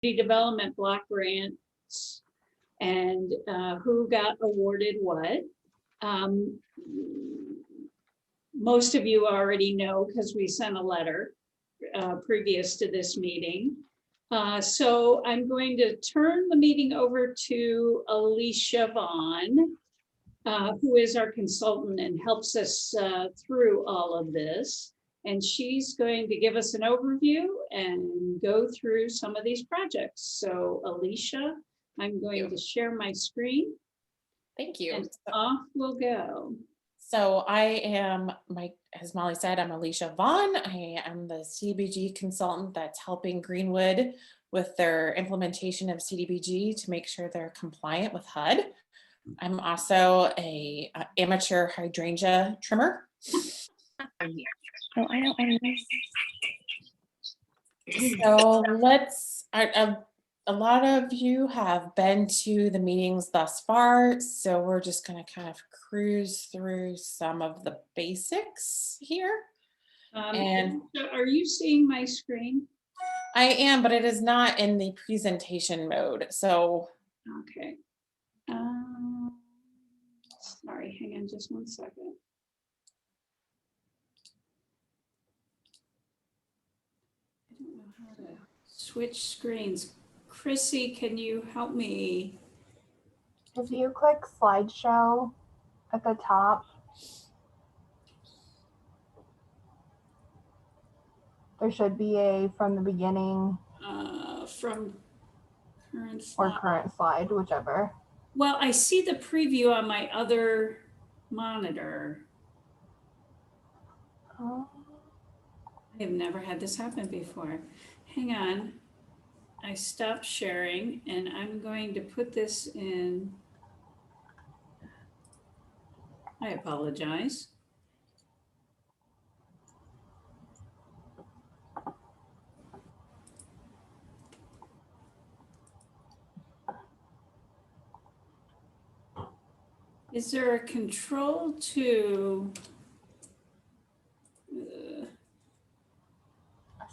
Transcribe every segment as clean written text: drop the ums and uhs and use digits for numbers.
development block grants and who got awarded what. Most of you already know because we sent a letter previous to this meeting. So I'm going to turn the meeting over to Alicia Vaughn, who is our consultant and helps us through all of this. And she's going to give us an overview and go through some of these projects. So Alicia, I'm going to share my screen. Thank you. And off we'll go. So I am, as Molly said, I'm Alicia Vaughn. I am the CDBG consultant that's helping Greenwood with their implementation of CDBG to make sure they're compliant with HUD. I'm also a amateur hydrangea trimmer. Oh, I know. So a lot of you have been to the meetings thus far, so we're just going to kind of cruise through some of the basics here. And are you seeing my screen? I am, but it is not in the presentation mode. So okay. Sorry, hang on just 1 second. I don't know how to switch screens. Chrissy, can you help me? If you click slideshow at the top, there should be a from the beginning From current slide. Or current slide, whichever. Well, I see the preview on my other monitor. Oh. I have never had this happen before. Hang on. I stopped sharing and I'm going to put this in. I apologize. Is there a control to?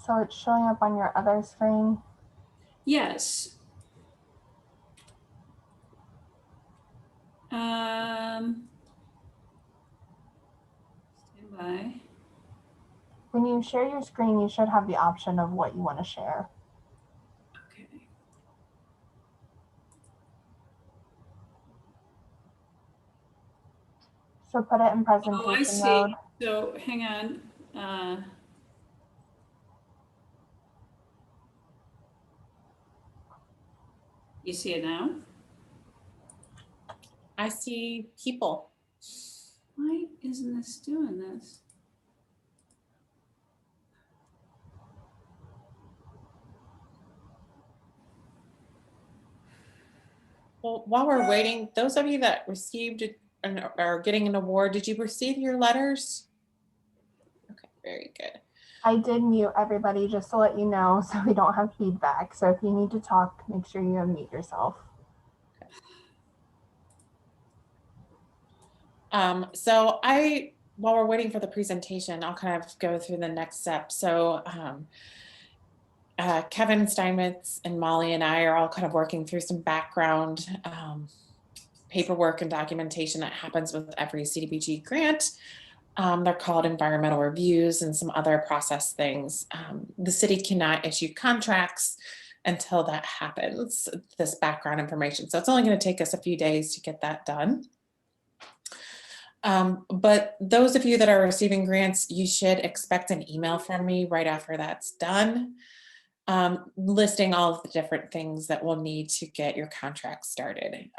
So it's showing up on your other screen? Yes. Stand by. When you share your screen, you should have the option of what you want to share. Okay. So put it in presentation Oh, I see. mode. So hang on. You see it now? I see people. Why isn't this doing this? Well, while we're waiting, those of you that received and are getting an award, did you receive your letters? Okay, very good. I did mute everybody just to let you know so we don't have feedback. So if you need to talk, make sure you unmute yourself. So while we're waiting for the presentation, I'll kind of go through the next step. So Kevin Steinmetz and Molly and I are all kind of working through some background paperwork and documentation that happens with every CDBG grant. They're called environmental reviews and some other process things. The city cannot issue contracts until that happens, this background information. So it's only going to take us a few days to get that done. But those of you that are receiving grants, you should expect an email from me right after that's done, listing all of the different things that we'll need to get your contract started.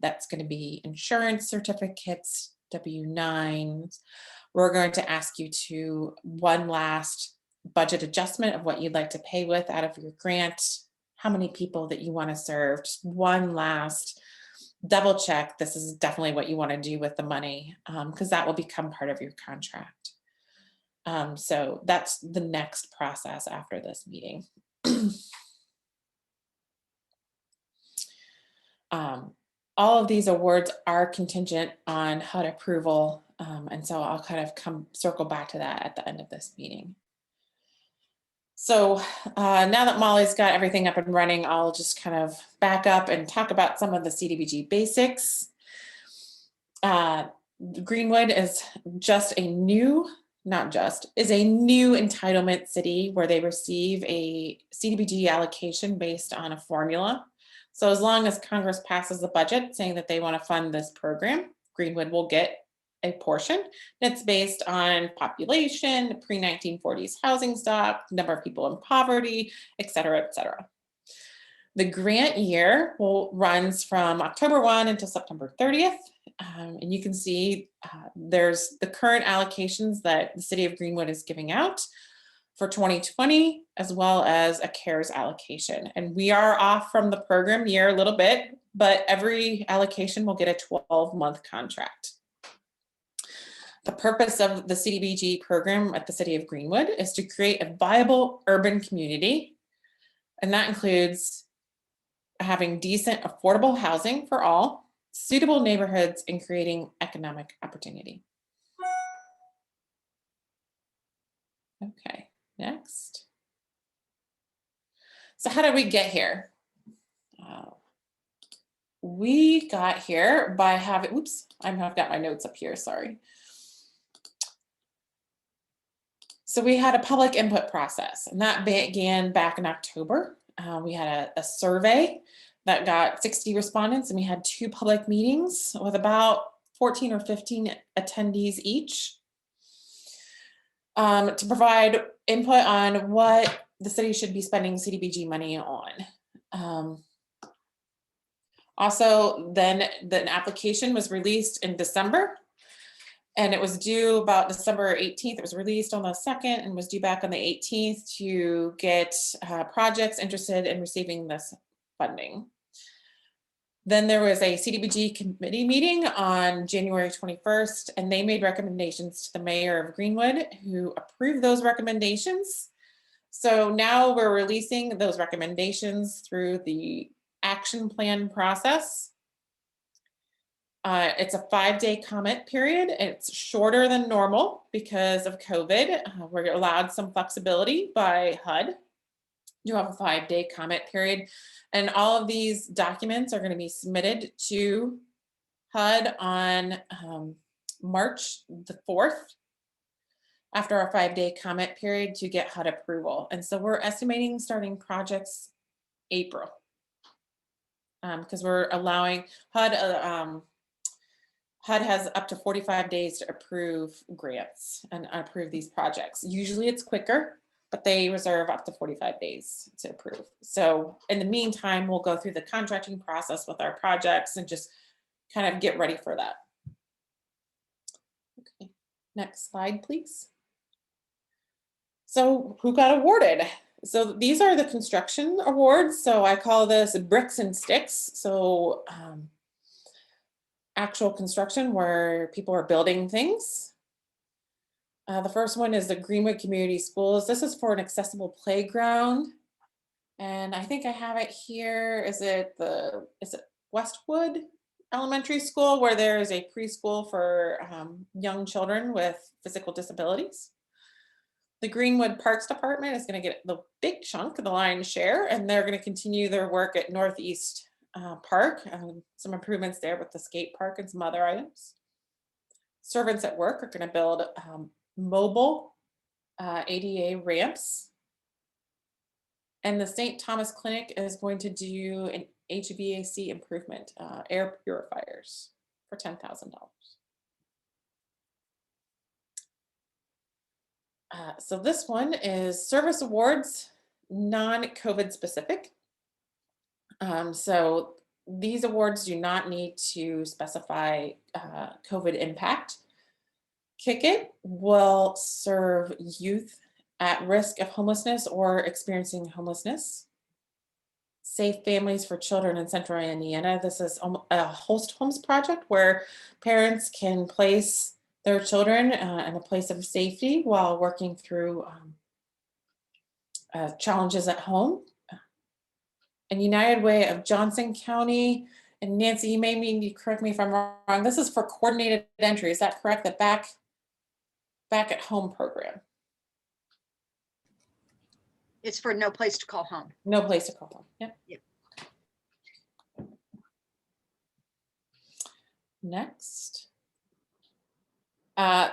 That's going to be insurance certificates, W-9s. We're going to ask you to one last budget adjustment of what you'd like to pay with out of your grant, how many people that you want to serve, just one last double check this is definitely what you want to do with the money, because that will become part of your contract. So that's the next process after this meeting. All of these awards are contingent on HUD approval, and so I'll kind of circle back to that at the end of this meeting. So now that Molly's got everything up and running, I'll just kind of back up and talk about some of the CDBG basics. Greenwood is just a new, is a new entitlement city where they receive a CDBG allocation based on a formula. So as long as Congress passes the budget saying that they want to fund this program, Greenwood will get a portion that's based on population, pre-1940s housing stock, number of people in poverty, et cetera, et cetera. The grant year runs from October 1 until September 30th. And you can see there's the current allocations that the city of Greenwood is giving out for 2020, as well as a CARES allocation. And we are off from the program year a little bit, but every allocation will get a 12-month contract. The purpose of the CDBG program at the city of Greenwood is to create a viable urban community. And that includes having decent, affordable housing for all, suitable neighborhoods, and creating economic opportunity. Okay, next. So how did we get here? We got here by having, oops, I've got my notes up here, sorry. So we had a public input process, and that began back in October. We had a survey that got 60 respondents, and we had 2 public meetings with about 14 or 15 attendees each to provide input on what the city should be spending CDBG money on. Also, then the application was released in December, and it was due about December 18th. It was released on the 2nd and was due back on the 18th to get projects interested in receiving this funding. Then there was a CDBG committee meeting on January 21st, and they made recommendations to the mayor of Greenwood, who approved those recommendations. So now we're releasing those recommendations through the action plan process. It's a 5-day comment period. It's shorter than normal because of COVID. We're allowed some flexibility by HUD. You have a 5-day comment period, and all of these documents are going to be submitted to HUD on March the 4th after our 5-day comment period to get HUD approval. And so we're estimating starting projects April because we're allowing HUD has up to 45 days to approve grants and approve these projects. Usually it's quicker, but they reserve up to 45 days to approve. So in the meantime, we'll go through the contracting process with our projects and just kind of get ready for that. Okay, next slide, please. So who got awarded? So these are the construction awards. So I call this bricks and sticks. So actual construction where people are building things. The first one is the Greenwood Community Schools. This is for an accessible playground. And I think I have it here. Is it Westwood Elementary School, where there is a preschool for young children with physical disabilities. The Greenwood Parks Department is going to get the big chunk of the lion's share, and they're going to continue their work at Northeast Park. Some improvements there with the skate park and some other items. Servants at Work are going to build mobile ADA ramps. And the St. Thomas Clinic is going to do an HVAC improvement, air purifiers for $10,000. So this one is service awards, non-COVID specific. So these awards do not need to specify COVID impact. Kick It will serve youth at risk of homelessness or experiencing homelessness. Safe Families for Children in Central Indiana. This is a host homes project where parents can place their children in a place of safety while working through challenges at home. And United Way of Johnson County. And Nancy, you may need to correct me if I'm wrong. This is for coordinated entry. Is that correct? The back at home program. It's for No Place to Call Home. No place to call home. Yep. Yep. Next.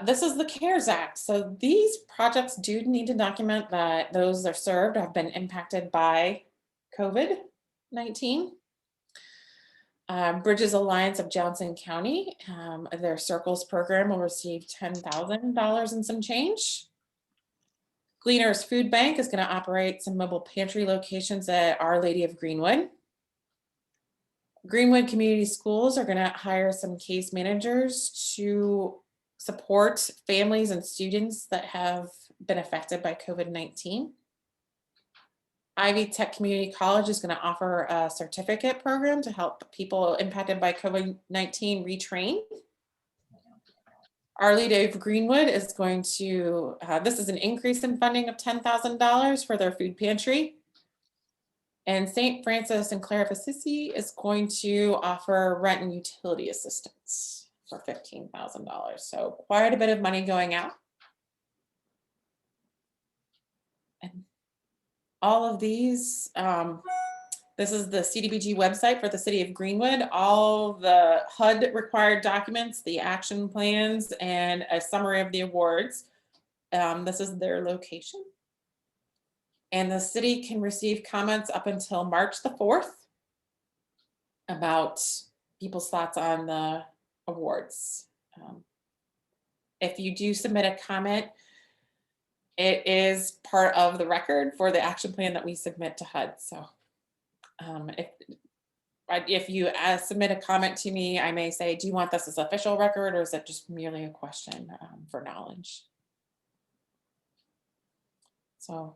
This is the CARES Act. So these projects do need to document that those are served have been impacted by COVID-19. Bridges Alliance of Johnson County, their Circles program will receive $10,000 and some change. Gleaners Food Bank is going to operate some mobile pantry locations at Our Lady of Greenwood. Greenwood Community Schools are going to hire some case managers to support families and students that have been affected by COVID-19. Ivy Tech Community College is going to offer a certificate program to help people impacted by COVID-19 retrain. Our Lady of Greenwood is going to, this is an increase in funding of $10,000 for their food pantry. And St. Francis and Clare of Assisi is going to offer rent and utility assistance for $15,000. So quite a bit of money going out. And all of these, this is the CDBG website for the city of Greenwood. All the HUD required documents, the action plans, and a summary of the awards. This is their location. And the city can receive comments up until March the 4th about people's thoughts on the awards. If you do submit a comment, it is part of the record for the action plan that we submit to HUD. So if you submit a comment to me, I may say, do you want this as official record or is it just merely a question for knowledge? So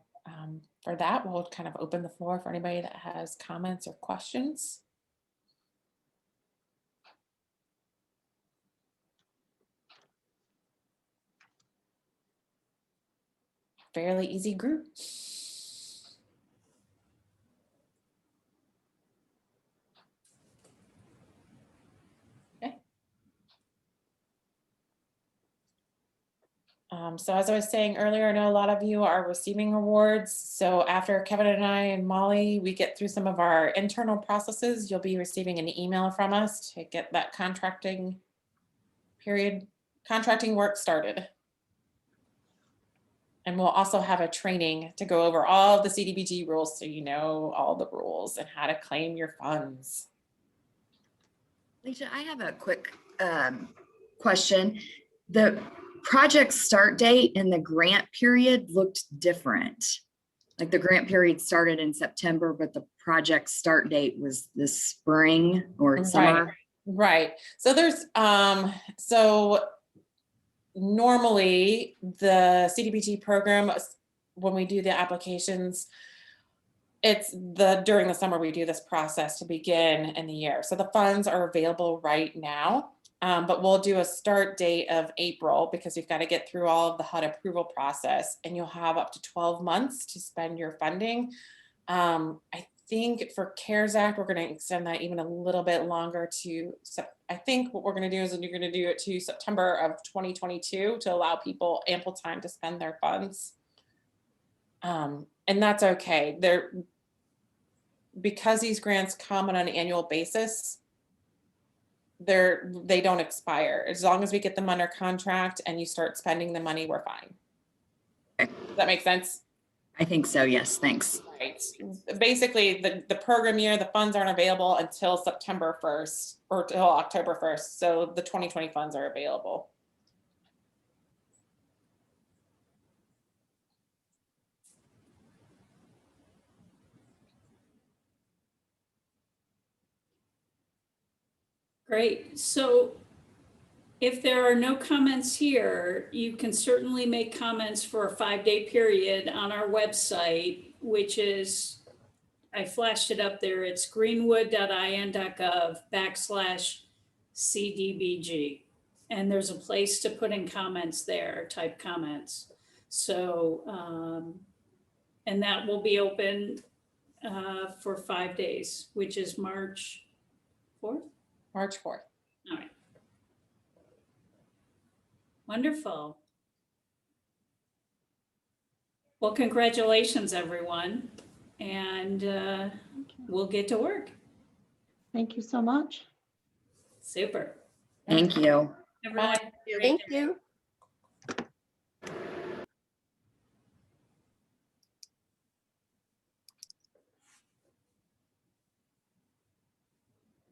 for that, we'll kind of open the floor for anybody that has comments or questions. Fairly easy group. Okay. So as I was saying earlier, I know a lot of you are receiving awards. So after Kevin and I and Molly, we get through some of our internal processes, you'll be receiving an email from us to get that contracting work started. And we'll also have a training to go over all of the CDBG rules so you know all the rules and how to claim your funds. Alicia, I have a quick question. The project start date and the grant period looked different. Like the grant period started in September, but the project start date was this spring or summer. Right. So there's so normally the CDBG program, when we do the applications, it's during the summer we do this process to begin in the year. So the funds are available right now, but we'll do a start date of April because we've got to get through all of the HUD approval process, and you'll have up to 12 months to spend your funding. I think for CARES Act, we're going to extend that even a little bit longer to, I think what we're going to do is you're going to do it to September of 2022 to allow people ample time to spend their funds. And that's okay. Because these grants come on an annual basis, they don't expire. As long as we get them under contract and you start spending the money, we're fine. Okay. Does that make sense? I think so, yes, thanks. Right. Basically, the program year, the funds aren't available until September 1st or till October 1st. So the 2020 funds are available. Great. So if there are no comments here, you can certainly make comments for a 5-day period on our website, which is, I flashed it up there. It's greenwood.in.gov/CDBG. And there's a place to put in comments there, type comments. So, and that will be open for 5 days, which is March 4th? March 4th. All right. Wonderful. Well, congratulations, everyone. And we'll get to work. Thank you so much. Super. Thank you. Everyone, Bye. have a great Thank day. you.